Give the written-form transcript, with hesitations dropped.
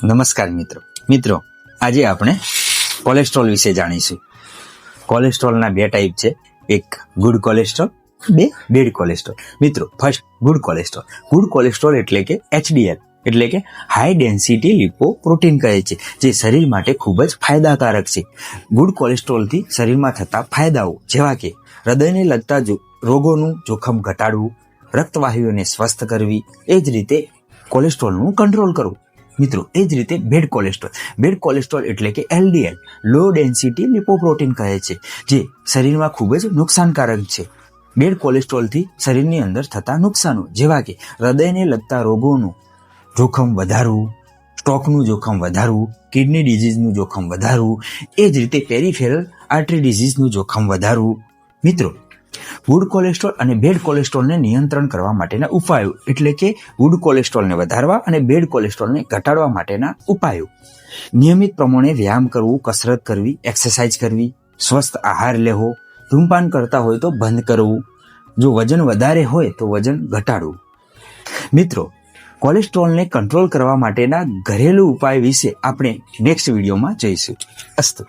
નમસ્કાર મિત્રો આજે આપણે કોલેસ્ટ્રોલ વિશે જાણીશું. કોલેસ્ટ્રોલના બે ટાઈપ છે, એક ગુડ કોલેસ્ટ્રોલ, બે બેડ કોલેસ્ટ્રોલ. મિત્રો, first good cholesterol. Good cholesterol એટલે કે HDL એટલે કે હાઈ ડેન્સિટી લિપોપ્રોટીન કહે છે, જે શરીર માટે ખૂબ જ ફાયદાકારક છે. ગુડ કોલેસ્ટ્રોલથી શરીરમાં થતા ફાયદાઓ જેવા કે હૃદયને લગતા રોગોનું જોખમ ઘટાડવું, રક્તવાહિનીઓને સ્વસ્થ કરવી, એ જ રીતે કોલેસ્ટ્રોલનું કંટ્રોલ કરવું. મિત્રો, એ જ રીતે બેડ કોલેસ્ટ્રોલ. બેડ કોલેસ્ટ્રોલ એટલે કે LDL લો ડેન્સિટી લિપોપ્રોટીન કહે છે, જે શરીરમાં ખૂબ જ નુકસાનકારક છે. બેડ કોલેસ્ટ્રોલથી શરીરની અંદર થતા નુકસાનો જેવા કે હૃદયને લગતા રોગોનું જોખમ વધારવું, સ્ટ્રોકનું જોખમ વધારવું, કિડની ડિઝીઝનું જોખમ વધારવું, એ જ રીતે પેરિફેરલ આર્ટરી ડિઝીઝનું જોખમ વધારવું. મિત્રો, ગુડ કોલેસ્ટ્રોલ અને બેડ કોલેસ્ટ્રોલને નિયંત્રણ કરવા માટેના ઉપાયો એટલે કે ગુડ કોલેસ્ટ્રોલને વધારવા અને બેડ કોલેસ્ટ્રોલને ઘટાડવા માટેના ઉપાયો: નિયમિત પ્રમાણે વ્યાયામ કરવું, કસરત કરવી, એક્સરસાઇઝ કરવી, સ્વસ્થ આહાર લેવો, ધૂમપાન કરતા હોય તો બંધ કરવું, જો વજન વધારે હોય તો વજન ઘટાડવું. મિત્રો, કોલેસ્ટ્રોલને કંટ્રોલ કરવા માટેના ઘરેલું ઉપાય વિશે આપણે નેક્સ્ટ વિડીયોમાં જોઈશું. અસ્તુ.